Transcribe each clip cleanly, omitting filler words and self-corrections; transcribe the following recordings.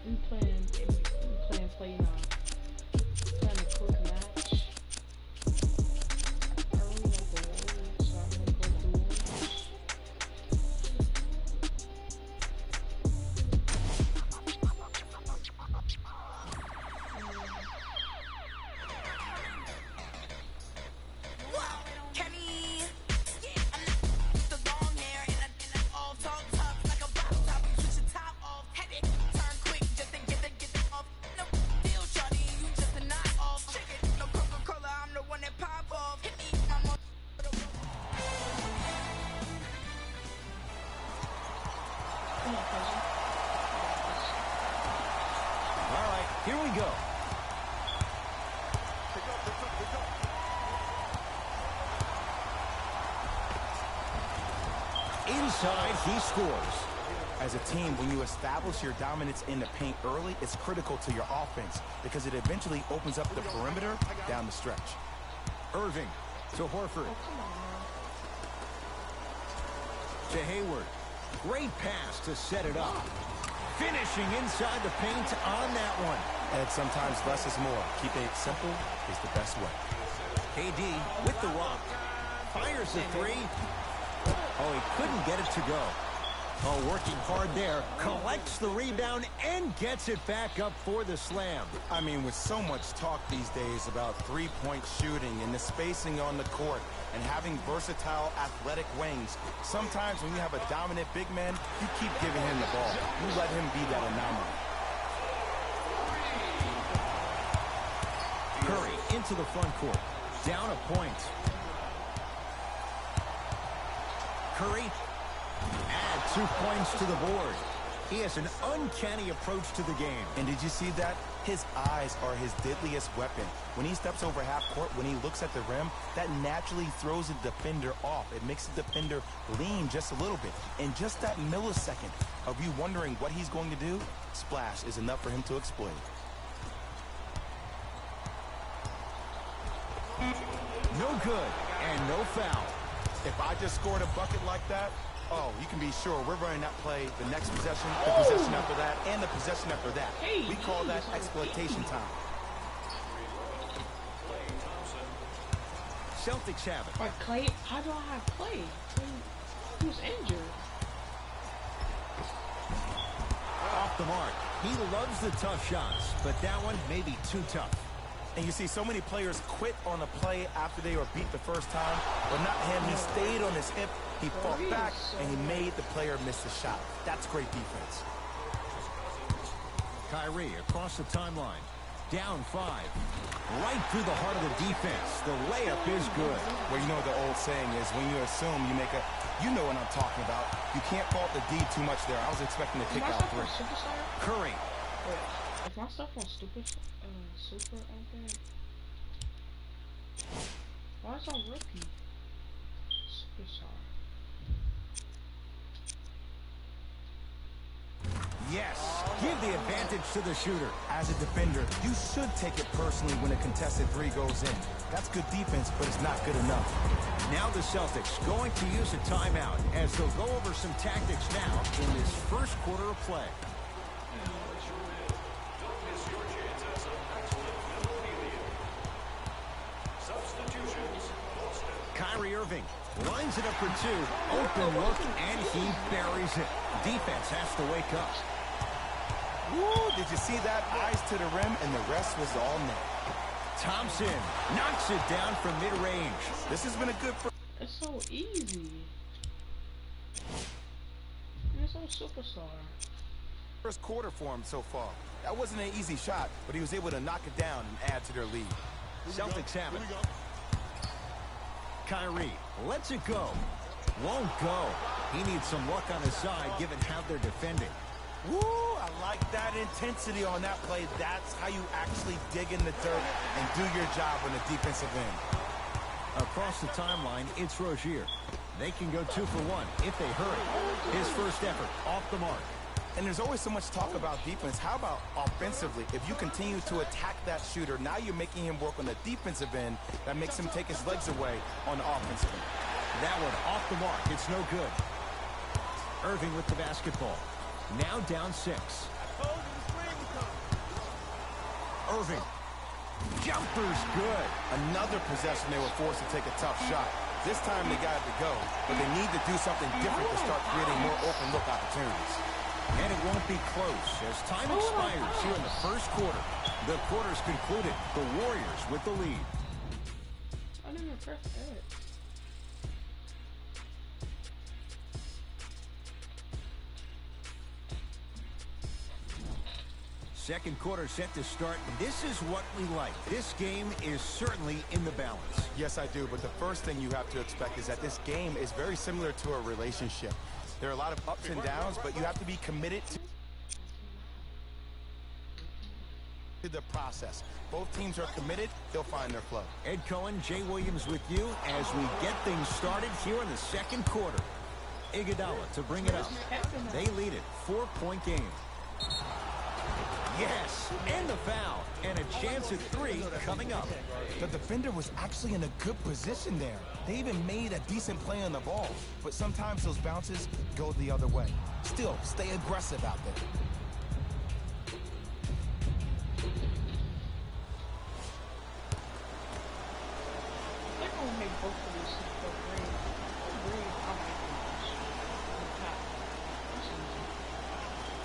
We playing play now. Playing a quick match. I really like the Warriors, so I'm gonna go with the Warriors. Come on, cousin. You got this. All right, here we go. Inside, he scores. As a team, when you establish your dominance in the paint early, it's critical to your offense because it eventually opens up the perimeter down the stretch. Irving to Horford. Oh, come on, man. To Hayward. Great pass to set it up. Finishing inside the paint on that one. And sometimes less is more. Keeping it simple is the best way. KD with the rock. Fires the three. Oh, he couldn't get it to go. Oh, working hard there. Collects the rebound and gets it back up for the slam. I mean, with so much talk these days about three-point shooting and the spacing on the court and having versatile athletic wings, sometimes when you have a dominant big man, you keep giving him the ball. You let him be that anomaly. Curry into the front court. Down a point. Curry add 2 points to the board. He has an uncanny approach to the game. And did you see that? His eyes are his deadliest weapon. When he steps over half court, when he looks at the rim, that naturally throws the defender off. It makes the defender lean just a little bit. And just that millisecond of you wondering what he's going to do, splash is enough for him to exploit. No good and no foul. If I just scored a bucket like that, oh, you can be sure we're running that play the next possession, the possession after that, and the possession after that. Hey, we call that exploitation time. Celtics have it. Like Clay, how do I have Clay? He was injured. Off the mark. He loves the tough shots, but that one may be too tough. And you see so many players quit on a play after they were beat the first time, but not him. He stayed on his hip, he fought back, and he made the player miss the shot. That's great defense. Kyrie across the timeline. Down 5. Right through the heart of the defense. The layup is good. Well, you know what the old saying is, when you assume you make a, you know what I'm talking about. You can't fault the D too much there. I was expecting to kick out 3. Curry. If my stuff on super out there, why is on rookie? Superstar. Yes. Give the advantage to the shooter. As a defender, you should take it personally when a contested 3 goes in. That's good defense, but it's not good enough. Now the Celtics going to use a timeout as they'll go over some tactics now in this first quarter of play. Kyrie Irving lines it up for 2. Open look, and he buries it. Defense has to wake up. Woo, did you see that? Eyes to the rim, and the rest was all net. Thompson knocks it down from mid-range. This has been a good... It's so easy. He's so superstar. First quarter for him so far. That wasn't an easy shot, but he was able to knock it down and add to their lead. Celtics have it. Kyrie lets it go. Won't go. He needs some luck on his side given how they're defending. Woo, I like that intensity on that play. That's how you actually dig in the dirt and do your job on the defensive end. Across the timeline, it's Rozier. They can go 2 for 1 if they hurry. His first effort off the mark. And there's always so much talk about defense. How about offensively? If you continue to attack that shooter, now you're making him work on the defensive end. That makes him take his legs away on the offensive end. That one off the mark. It's no good. Irving with the basketball. Now down 6. Irving. Jumper's good. Another possession they were forced to take a tough shot. This time they got it to go, but they need to do something different to start creating more open look opportunities. And it won't be close as time expires here in the first quarter. The quarter's concluded. The Warriors with the lead. I didn't even press it. Second quarter set to start. This is what we like. This game is certainly in the balance. Yes, I do, but the first thing you have to expect is that this game is very similar to a relationship. There are a lot of ups and downs, but you have to be committed to the process. Both teams are committed, they'll find their flow. Ed Cohen, Jay Williams with you as we get things started here in the second quarter. Iguodala to bring it up. They lead it, 4-point game. Yes, and the foul, and a chance at three coming up. The defender was actually in a good position there. They even made a decent play on the ball, but sometimes those bounces go the other way. Still, stay aggressive out there. They're gonna make both of these for green.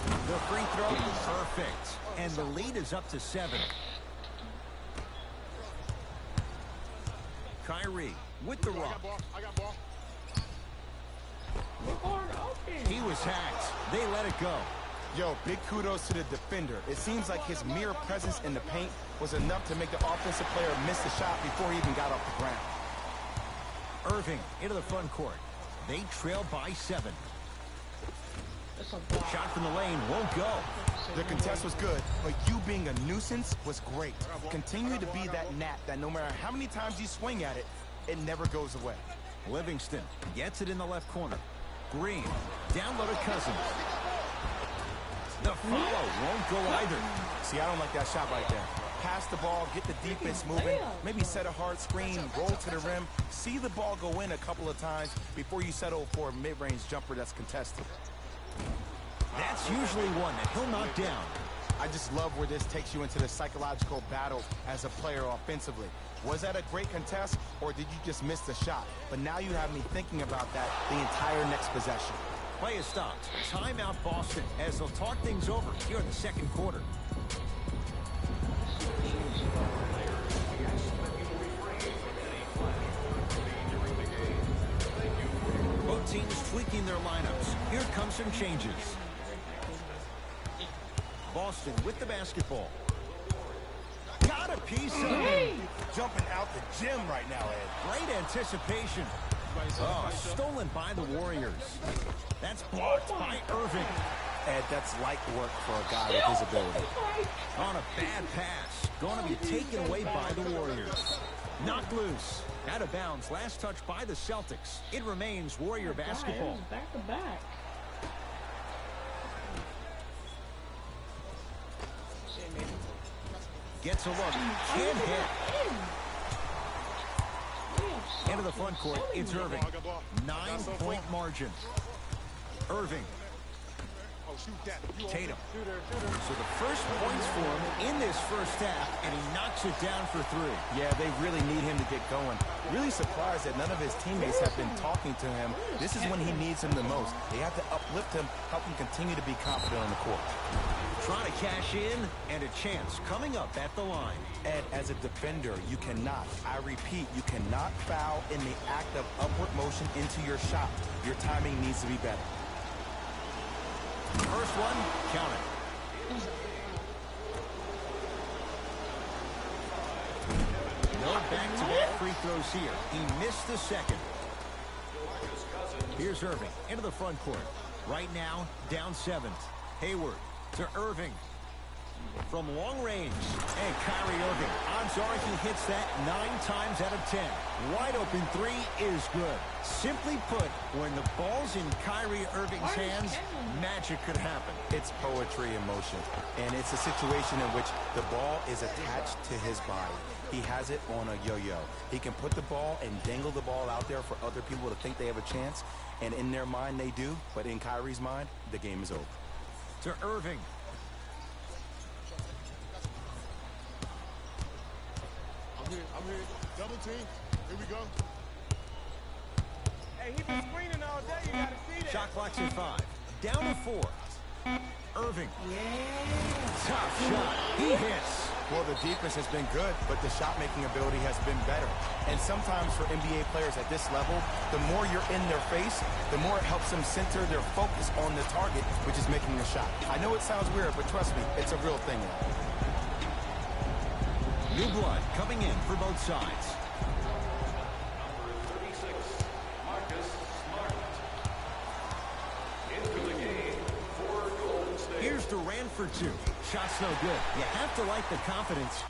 The free throw is perfect, and the lead is up to 7. Kyrie with the rock. I got ball. We're going open. He was hacked. They let it go. Yo, big kudos to the defender. It seems like his mere presence in the paint was enough to make the offensive player miss the shot before he even got off the ground. Irving into the front court. They trail by 7. It's a block. Shot from the lane won't go. The contest was good, but you being a nuisance was great. Continue to be that gnat that no matter how many times you swing at it, it never goes away. Livingston gets it in the left corner. Green, down low to Cousins. The follow won't go either. See, I don't like that shot right there. Pass the ball, get the defense moving, maybe set a hard screen, roll to the rim, see the ball go in a couple of times before you settle for a mid-range jumper that's contested. That's usually one that he'll knock down. I just love where this takes you into the psychological battle as a player offensively. Was that a great contest, or did you just miss the shot? But now you have me thinking about that the entire next possession. Play is stopped. Timeout Boston as they'll talk things over here in the second quarter. Both teams tweaking their lineups. Here come some changes. Boston with the basketball. Got a piece of it. Jumping out the gym right now, Ed. Great anticipation. Oh, stolen by the Warriors. That's blocked by Irving. Ed, that's light work for a guy with his ability. On a bad pass. Going to be taken away by the Warriors. Knocked loose. Out of bounds. Last touch by the Celtics. It remains Warrior basketball. Back to back. Gets a look. Can't hit. Into the front court. It's Irving. 9-point margin. Irving. Tatum. So the first points for him in this first half, and he knocks it down for 3. Yeah, they really need him to get going. Really surprised that none of his teammates have been talking to him. This is when he needs him the most. They have to uplift him, help him continue to be confident on the court. Trying to cash in, and a chance coming up at the line. Ed, as a defender, you cannot, I repeat, you cannot foul in the act of upward motion into your shot. Your timing needs to be better. First one, count it. No back-to-back free throws here. He missed the second. Here's Irving into the front court. Right now, down 7. Hayward to Irving. From long range. And Kyrie Irving. Odds are he hits that 9 times out of 10. Wide open 3 is good. Simply put, when the ball's in Kyrie Irving's hands, magic could happen. It's poetry in motion. And it's a situation in which the ball is attached to his body. He has it on a yo-yo. He can put the ball and dangle the ball out there for other people to think they have a chance. And in their mind, they do. But in Kyrie's mind, the game is over. To Irving. Double team. Here we go. Hey, he been screening all day. You gotta see that. Shot clock's at 5. Down to 4. Irving. Tough shot. He hits. Well, the defense has been good, but the shot-making ability has been better. And sometimes for NBA players at this level, the more you're in their face, the more it helps them center their focus on the target, which is making the shot. I know it sounds weird, but trust me, it's a real thing. New blood coming in for both sides. Here's Durant for 2. Shot's no good. You have to like the confidence.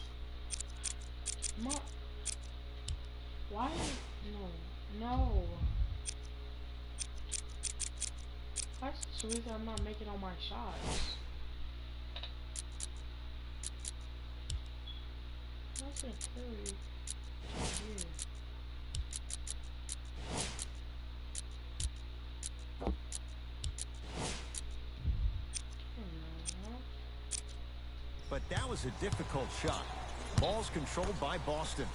Why? No. That's the reason I'm not making all my shots. That's a Curry. Here. But that was a difficult shot. Ball's controlled by Boston.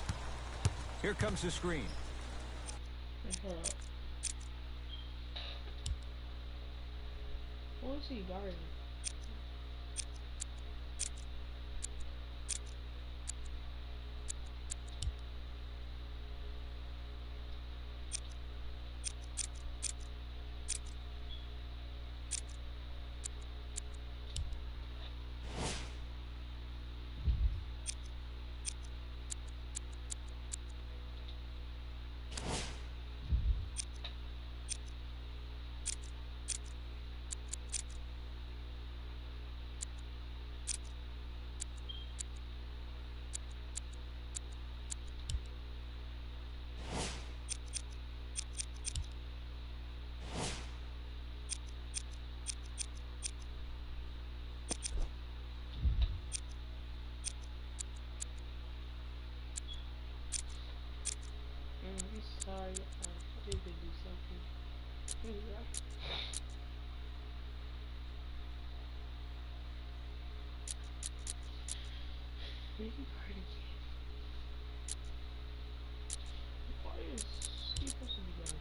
Here comes the screen. What was he guarding? Sorry, I did do something. Here we go. Why is he supposed to be going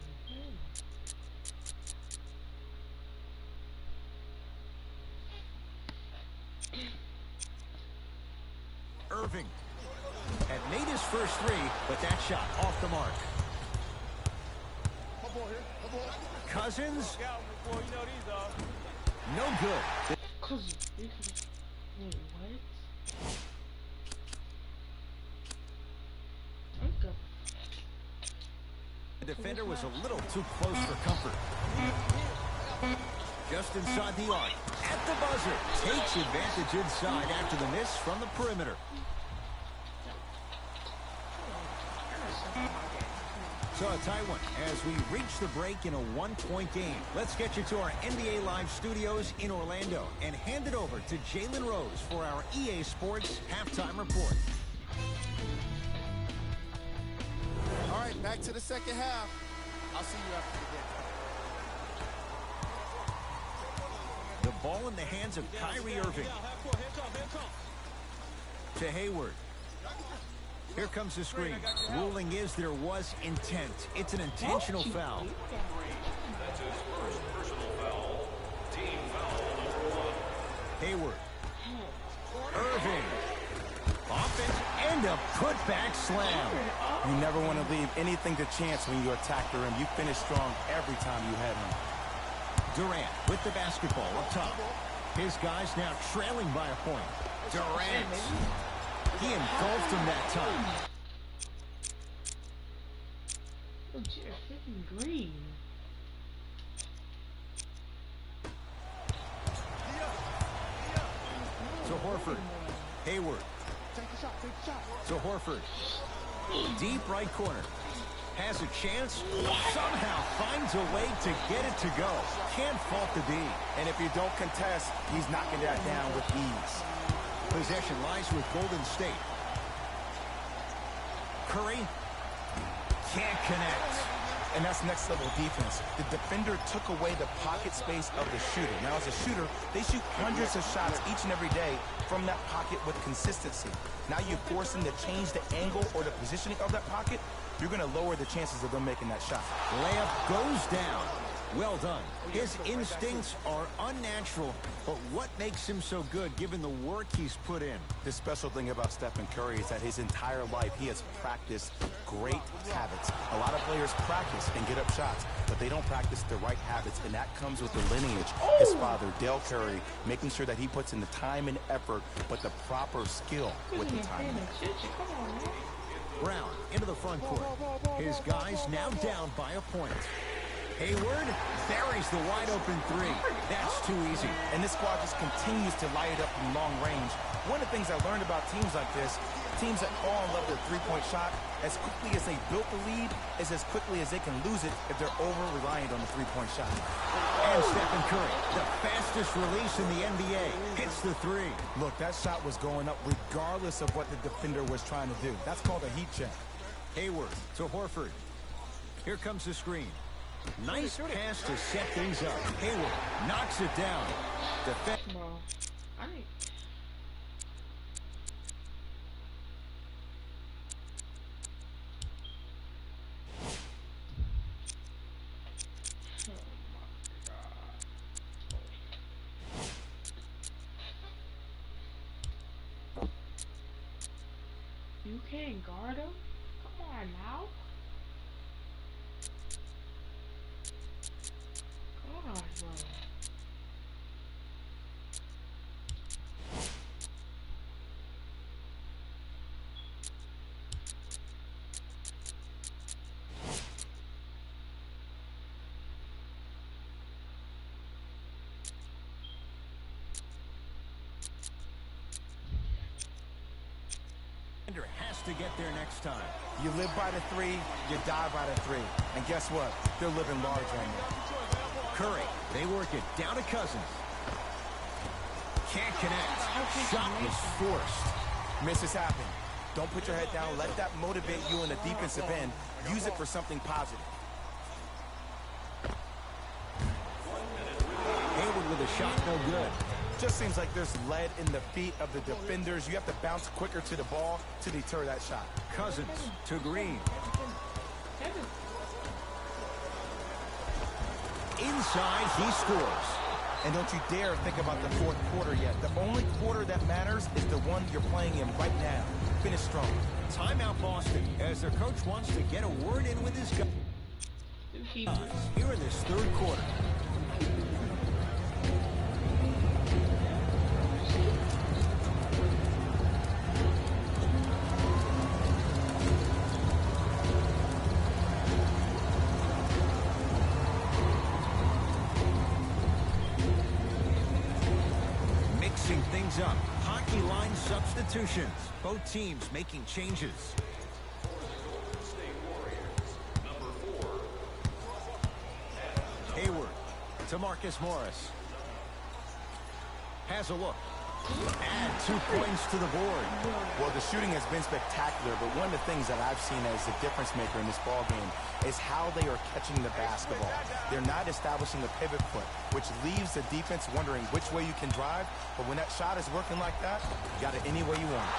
in? Irving had made his first 3, but that shot off the mark. Cousins, no good. Wait, what? The defender was a little too close for comfort. Just inside the arc, at the buzzer, takes advantage inside after the miss from the perimeter. So a tight one as we reach the break in a 1-point game. Let's get you to our NBA Live studios in Orlando and hand it over to Jalen Rose for our EA Sports halftime report. All right, back to the second half. I'll see you after the game. The ball in the hands of Kyrie Irving. To Hayward. Here comes the screen. Ruling is there was intent. It's an intentional foul. That's his first personal foul. Team foul #1. Hayward. Irving. Offense and a putback slam. You never want to leave anything to chance when you attack the rim. You finish strong every time you head him. Durant with the basketball up top. His guys now trailing by a point. Durant. He engulfed him that time. Oh, you're freaking green. To Horford. Hayward. To Horford. Deep right corner. Has a chance. Somehow finds a way to get it to go. Can't fault the D. And if you don't contest, he's knocking that down with ease. Possession lies with Golden State. Curry can't connect. And that's next level defense. The defender took away the pocket space of the shooter. Now, as a shooter, they shoot hundreds of shots each and every day from that pocket with consistency. Now you force them to change the angle or the positioning of that pocket, you're going to lower the chances of them making that shot. Layup goes down. Well done. His instincts are unnatural, but what makes him so good given the work he's put in? The special thing about Stephen Curry is that his entire life he has practiced great habits. A lot of players practice and get up shots, but they don't practice the right habits, and that comes with the lineage. His father, Dale Curry, making sure that he puts in the time and effort, but the proper skill with the time. Brown into the front court. His guys now down by a point. Hayward buries the wide-open three. That's too easy. And this squad just continues to light it up from long range. One of the things I learned about teams like this, teams that fall in love with their three-point shot, as quickly as they built the lead, is as quickly as they can lose it if they're over-reliant on the three-point shot. And Stephen Curry, the fastest release in the NBA, hits the three. Look, that shot was going up regardless of what the defender was trying to do. That's called a heat check. Hayward to Horford. Here comes the screen. Nice pass to set things up. Hayward knocks it down. Bro, I need... You can't guard him? Come on now. God, bro. Has to get there next time. You live by the three, you die by the three. And guess what? They're living large right now. Curry, they work it down to Cousins. Can't connect. Shot was forced. Misses happen. Don't put your head down. Let that motivate you in the defensive end. Use it for something positive. Hayward with a shot, no good. Just seems like there's lead in the feet of the defenders. You have to bounce quicker to the ball to deter that shot. Cousins to Green. Inside, he scores. And don't you dare think about the fourth quarter yet. The only quarter that matters is the one you're playing in right now. Finish strong. Timeout Boston, as their coach wants to get a word in with his guys here in this third quarter. Up. Hockey line substitutions. Both teams making changes. Hayward to Marcus Morris. Has a look. Add 2 points to the board. Well, the shooting has been spectacular, but one of the things that I've seen as the difference maker in this ball game is how they are catching the basketball. They're not establishing a pivot foot, which leaves the defense wondering which way you can drive, but when that shot is working like that, you got it any way you want.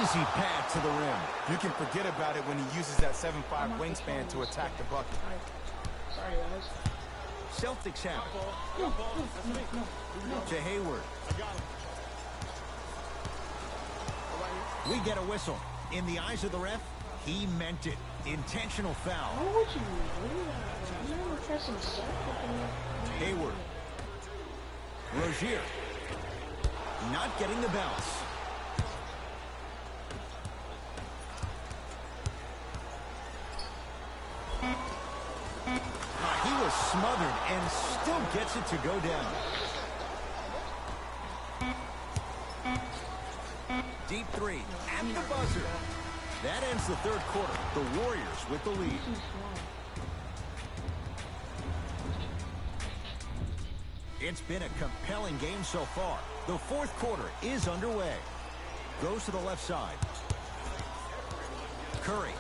Easy path to the rim. You can forget about it when he uses that 7'5" wingspan to attack the bucket. Sorry, guys. Celtics have it. To Hayward. We get a whistle. In the eyes of the ref, he meant it. Intentional foul. Why would you do that? You never pressing circle. Hayward. Rozier. Not getting the bounce. He was smothered and still gets it to go down. Deep three at the buzzer. That ends the third quarter. The Warriors with the lead. It's been a compelling game so far. The fourth quarter is underway. Goes to the left side. Curry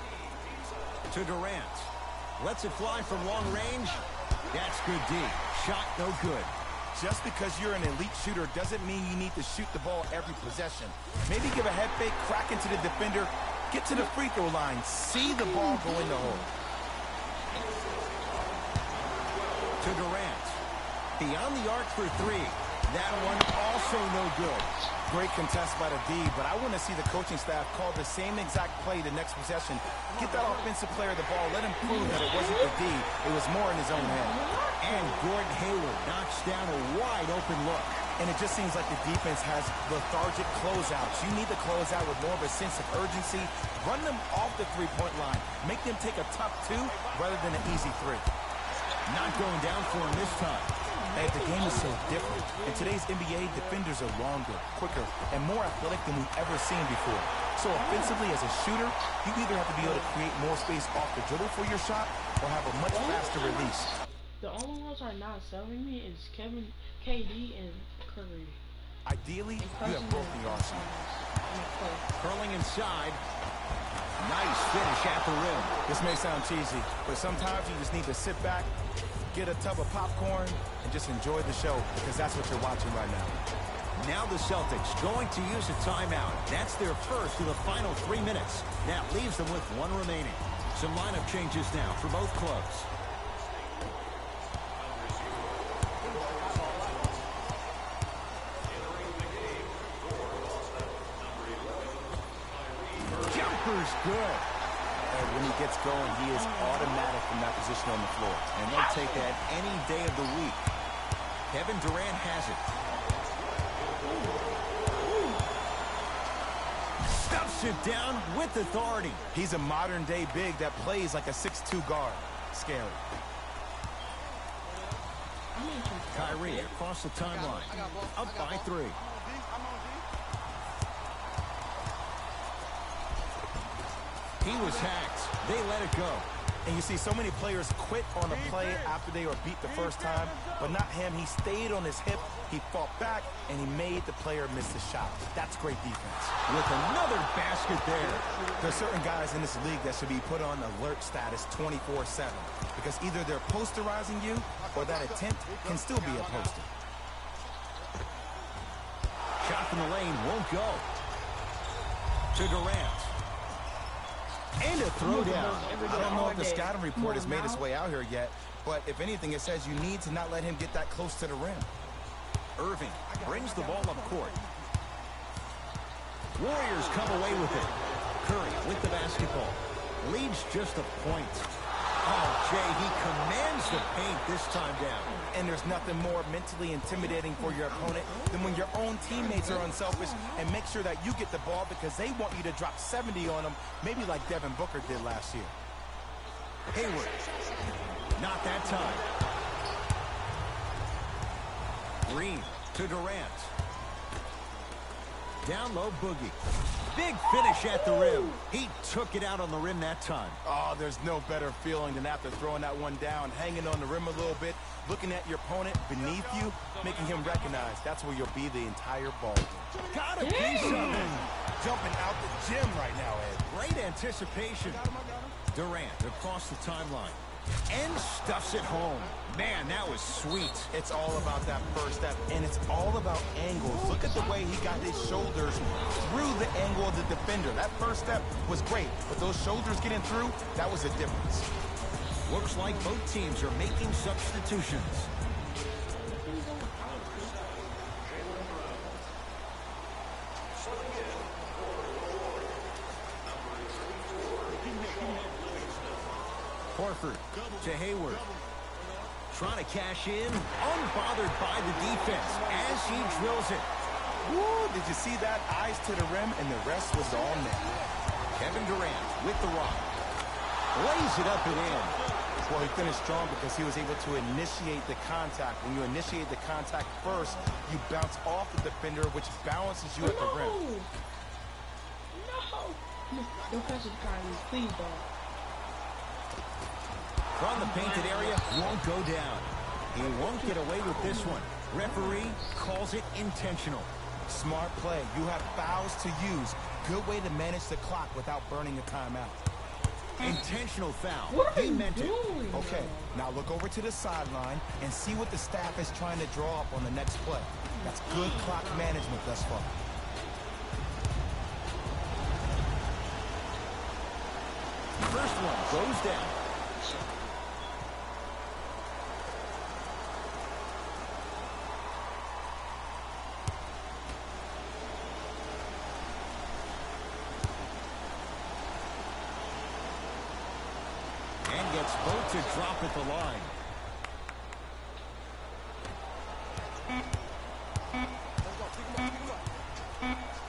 to Durant. Lets it fly from long range. That's good D. Shot no good. Just because you're an elite shooter doesn't mean you need to shoot the ball every possession. Maybe give a head fake, crack into the defender, get to the free throw line, see the ball go in the hole. To Durant. Beyond the arc for three. That one also no good. Great contest by the D, but I want to see the coaching staff call the same exact play the next possession. Get that offensive player the ball, let him prove that it wasn't the D, it was more in his own head. And Gordon Hayward knocks down a wide open look. And it just seems like the defense has lethargic closeouts. You need to close out with more of a sense of urgency. Run them off the three-point line. Make them take a tough two rather than an easy three. Not going down for him this time. Hey, the game is so different. In today's NBA, defenders are longer, quicker, and more athletic than we've ever seen before. So offensively, as a shooter, you either have to be able to create more space off the dribble for your shot or have a much faster release. The only ones are not serving me is KD, and Curry. Ideally, you have both the arsenal. Curling inside. Nice finish at the rim. This may sound cheesy, but sometimes you just need to sit back, get a tub of popcorn, and just enjoy the show, because that's what you're watching right now. Now the Celtics going to use a timeout. That's their first of the final 3 minutes. That leaves them with one remaining. Some lineup changes now for both clubs. Jumper's good. And when he gets going, he is automatic from that position on the floor. And they'll take that any day of the week. Kevin Durant has it. Stuffs it down with authority. He's a modern-day big that plays like a 6'2 guard. Scary. Kyrie across the timeline. Up by 3. He was hacked. They let it go. And you see so many players quit on a play after they were beat the first time, but not him. He stayed on his hip, he fought back, and he made the player miss the shot. That's great defense. With another basket there. There's certain guys in this league that should be put on alert status 24/7, because either they're posterizing you or that attempt can still be a poster. Shot from the lane won't go. To Durant. And a throwdown. I don't know if the scouting report has made its way out here yet, but if anything, it says you need to not let him get that close to the rim. Irving brings the ball up court. Warriors come away with it. Curry with the basketball. Leads just a point. Oh, Jay, he commands the paint this time down. And there's nothing more mentally intimidating for your opponent than when your own teammates are unselfish and make sure that you get the ball because they want you to drop 70 on them, maybe like Devin Booker did last year. Hayward. Not that time. Green to Durant. Down low, Boogie. Big finish at the rim. He took it out on the rim that time. Oh, there's no better feeling than after throwing that one down, hanging on the rim a little bit, looking at your opponent beneath you, making him recognize that's where you'll be the entire ball game. Got a piece of it. Jumping out the gym right now, Ed. Great anticipation. Durant across the timeline. And stuffs it home. Man, that was sweet. It's all about that first step, and it's all about angles. Look at the way he got his shoulders through the angle of the defender. That first step was great, but those shoulders getting through, that was a difference. Looks like both teams are making substitutions. Horford to Hayward. Trying to cash in, unbothered by the defense as he drills it. Woo, did you see that? Eyes to the rim, and the rest was all net. Kevin Durant with the rock. Lays it up and in. Well, he finished strong because he was able to initiate the contact. When you initiate the contact first, you bounce off the defender, which balances you at the rim. No! Don't pass it, Kyrie. Please don't. From the painted area, won't go down. He won't get away with this one. Referee calls it intentional. Smart play. You have fouls to use. Good way to manage the clock without burning a timeout. Intentional foul. What are He you meant it. doing? Okay, now look over to the sideline and see what the staff is trying to draw up on the next play. That's good clock management thus far. First one goes down. And gets both to drop at the line.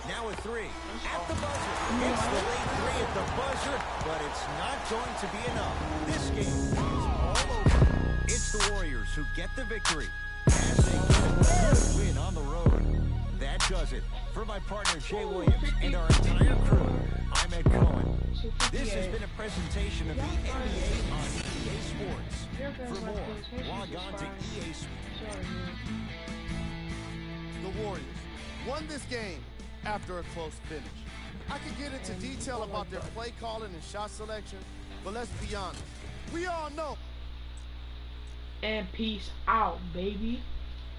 Now a three. At the buzzer. It's the late three at the buzzer, but it's not going to be enough. This game is all over. It's the Warriors who get the victory as they get a good win on the road. That does it. For my partner, Jay Williams, and our entire crew, I'm Ed Cohen. This has been a presentation of the NBA on EA Sports. For more, log on to EA Sports. The Warriors won this game after a close finish. I could get into detail about their play calling and shot selection, but let's be honest. We all know. And peace out, baby.